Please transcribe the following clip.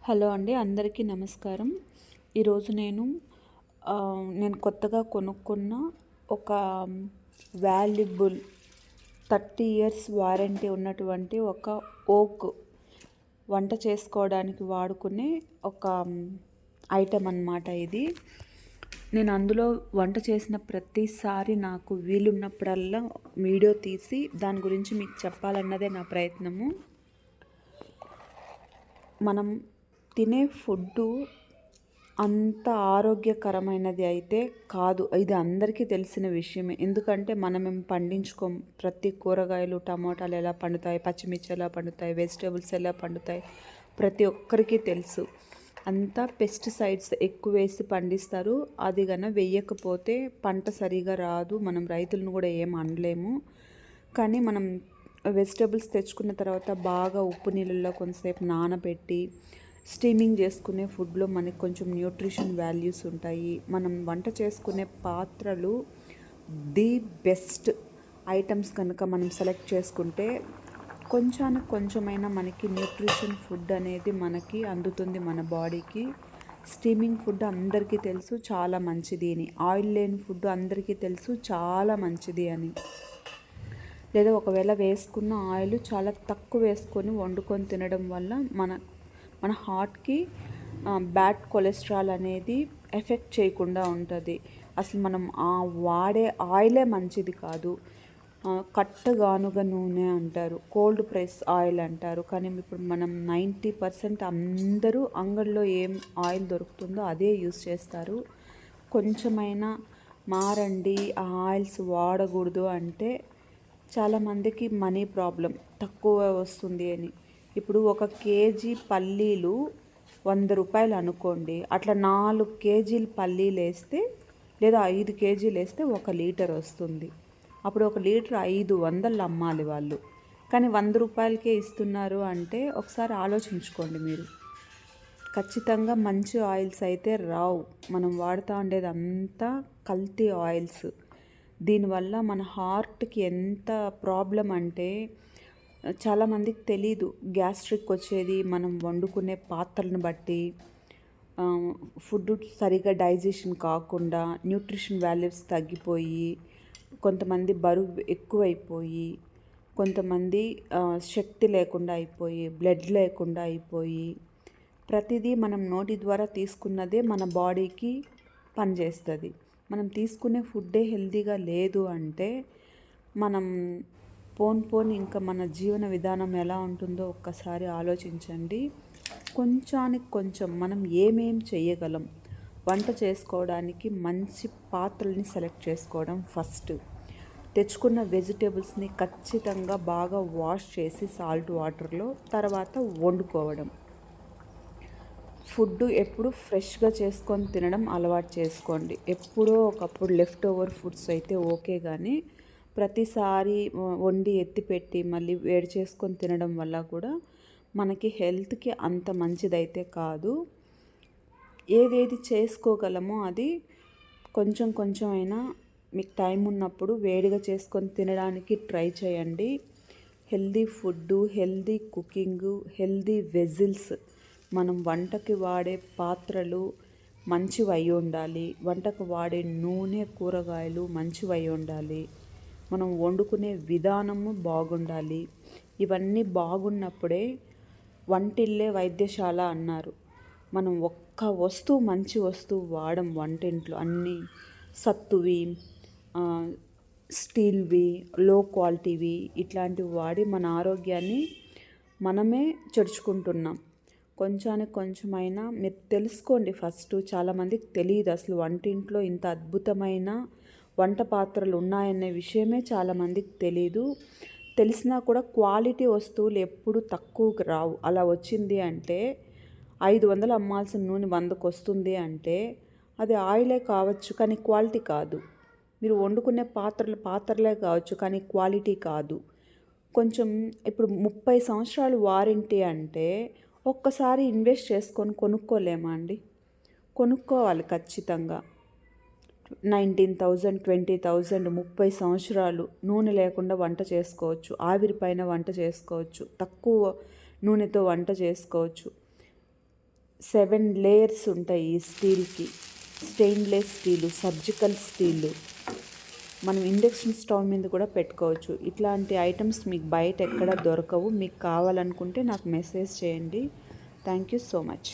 Hello అండి, అందరికీ నమస్కారం. ఈరోజు నేను కొత్తగా కొనుక్కున్న ఒక వాల్యుబుల్ 30 ఇయర్స్ వారంటీ ఉన్నటువంటి ఒక ఓక్ వంట చేసుకోవడానికి వాడుకునే ఒక ఐటెం అన్నమాట ఇది. నేను అందులో వంట చేసిన ప్రతిసారి నాకు వీలున్నప్పుడల్లా వీడియో తీసి దాని గురించి మీకు చెప్పాలన్నదే నా ప్రయత్నము. మనం తినే ఫుడ్డు అంత ఆరోగ్యకరమైనది అయితే కాదు. ఇది అందరికీ తెలిసిన విషయమే. ఎందుకంటే మనమేం పండించుకోం. ప్రతి కూరగాయలు, టమాటాలు ఎలా పండుతాయి, పచ్చిమిర్చి ఎలా పండుతాయి, వెజిటేబుల్స్ ఎలా పండుతాయి ప్రతి ఒక్కరికి తెలుసు. అంతా పెస్టిసైడ్స్ ఎక్కువ వేసి పండిస్తారు. అది వెయ్యకపోతే పంట సరిగా రాదు. మనం రైతులను కూడా ఏం అనలేము. కానీ మనం వెజిటేబుల్స్ తెచ్చుకున్న తర్వాత బాగా ఉప్పు నీళ్ళల్లో కొంతసేపు నానబెట్టి స్టీమింగ్ చేసుకునే ఫుడ్లో మనకి కొంచెం న్యూట్రిషన్ వాల్యూస్ ఉంటాయి. మనం వంట చేసుకునే పాత్రలు ది బెస్ట్ ఐటమ్స్ కనుక మనం సెలెక్ట్ చేసుకుంటే కొంచెమైనా మనకి న్యూట్రిషన్ ఫుడ్ అనేది మనకి అందుతుంది మన బాడీకి. స్టీమింగ్ ఫుడ్ అందరికీ తెలుసు చాలా మంచిది అని. ఆయిల్ లేని ఫుడ్ అందరికీ తెలుసు చాలా మంచిది అని. లేదా ఒకవేళ వేసుకున్న ఆయిల్ చాలా తక్కువ వేసుకొని వండుకొని తినడం వల్ల మన హార్ట్కి బ్యాడ్ కొలెస్ట్రాల్ అనేది ఎఫెక్ట్ చేయకుండా ఉంటుంది. అసలు మనం వాడే ఆయిలే మంచిది కాదు. కట్టగానుగ నూనె అంటారు, కోల్డ్ ప్రెస్ ఆయిల్ అంటారు. కానీ ఇప్పుడు మనం 90% అందరూ అంగడిలో ఏం ఆయిల్ దొరుకుతుందో అదే యూస్ చేస్తారు. కొంచెమైనా మారండి, ఆ ఆయిల్స్ వాడకూడదు అంటే చాలామందికి మనీ ప్రాబ్లం, తక్కువ వస్తుంది అని. ఇప్పుడు 1 కేజీ పల్లీలు 100 రూపాయలు అనుకోండి. అట్లా 4 కేజీలు పల్లీలు వేస్తే లేదా 5 కేజీలు వేస్తే 1 లీటర్ వస్తుంది. అప్పుడు 1 లీటర్ 500 అమ్మాలి వాళ్ళు. కానీ 100 రూపాయలకే ఇస్తున్నారు అంటే ఒకసారి ఆలోచించుకోండి మీరు. ఖచ్చితంగా మంచి ఆయిల్స్ అయితే రావు. మనం వాడుతూ ఉండేది అంతా కల్తీ ఆయిల్స్. దీనివల్ల మన హార్ట్కి ఎంత ప్రాబ్లం అంటే చాలామందికి తెలీదు. గ్యాస్ట్రిక్ వచ్చేది మనం వండుకునే పాత్రలను బట్టి, ఫుడ్ సరిగా డైజెషన్ కాకుండా, న్యూట్రిషన్ వాల్యూస్ తగ్గిపోయి, కొంతమంది బరువు ఎక్కువైపోయి, కొంతమంది శక్తి లేకుండా అయిపోయి, బ్లడ్ లేకుండా అయిపోయి, ప్రతిదీ మనం నోటి ద్వారా తీసుకున్నదే మన బాడీకి పనిచేస్తుంది. మనం తీసుకునే ఫుడ్డే హెల్తీగా లేదు అంటే మనం పోను ఇంకా మన జీవన విధానం ఎలా ఉంటుందో ఒక్కసారి ఆలోచించండి. కొంచెానికి కొంచెం మనం ఏమేం చేయగలం వంట చేసుకోవడానికి మంచి పాత్రల్ని సెలెక్ట్ చేసుకోవడం ఫస్ట్. తెచ్చుకున్న వెజిటేబుల్స్ని ఖచ్చితంగా బాగా వాష్ చేసి సాల్ట్ వాటర్లో తర్వాత వండుకోవడం. ఫుడ్ ఎప్పుడు ఫ్రెష్గా చేసుకొని తినడం అలవాటు చేసుకోండి. ఎప్పుడో ఒకప్పుడు లెఫ్ట్ ఓవర్ ఫుడ్స్ అయితే ఓకే, కానీ ప్రతిసారి వండి ఎత్తిపెట్టి మళ్ళీ వేడి చేసుకొని తినడం వల్ల కూడా మనకి హెల్త్కి అంత మంచిదైతే కాదు. ఏదేది చేసుకోగలమో అది కొంచెం అయినా మీకు టైం ఉన్నప్పుడు వేడిగా చేసుకొని తినడానికి ట్రై చేయండి. Healthy food, healthy cooking, healthy vessels, మనం వంటకి వాడే పాత్రలు మంచివి అయి ఉండాలి. వంటకు వాడే నూనె, కూరగాయలు మంచివి అయి ఉండాలి. మనం వండుకునే విధానము బాగుండాలి. ఇవన్నీ బాగున్నప్పుడే వంటిల్లే వైద్యశాల అన్నారు. మనం ఒక్క వస్తువు, మంచి వస్తువు వాడం వంటింట్లో. అన్నీ సత్తువి, స్టీల్వి, లో క్వాలిటీవి ఇట్లాంటివి వాడి మన ఆరోగ్యాన్ని మనమే చెడుచుకుంటున్నాం. కొంచెమైనా మీరు తెలుసుకోండి ఫస్ట్. చాలామందికి తెలియదు అసలు వంటింట్లో ఇంత అద్భుతమైన వంట పాత్రలు ఉన్నాయనే విషయమే చాలామందికి తెలీదు. తెలిసినా కూడా క్వాలిటీ వస్తువులు ఎప్పుడు తక్కువకి రావు. అలా వచ్చింది అంటే 500 అమ్మాల్సిన నూనె 100కు వస్తుంది అంటే అది ఆయిలే కావచ్చు కానీ క్వాలిటీ కాదు. మీరు వండుకునే పాత్రలే కావచ్చు కానీ క్వాలిటీ కాదు. ఇప్పుడు 30 సంవత్సరాలు వారంటీ అంటే ఒక్కసారి ఇన్వెస్ట్ చేసుకొని కొనుక్కోలేమా అండి? కొనుక్కోవాలి ఖచ్చితంగా. 19,000, 20,000, 30 సంవత్సరాలు నూనె లేకుండా వంట చేసుకోవచ్చు. ఆవిరి పైన వంట చేసుకోవచ్చు. తక్కువ నూనెతో వంట చేసుకోవచ్చు. 7 లేయర్స్ ఉంటాయి ఈ స్టీల్కి. Stainless steel, surgical steel. మనం ఇండక్షన్ స్టవ్ మీద కూడా పెట్టుకోవచ్చు. ఇట్లాంటి ఐటమ్స్ మీకు బయట ఎక్కడ దొరకవు. మీకు కావాలనుకుంటే నాకు మెసేజ్ చేయండి. Thank you so much.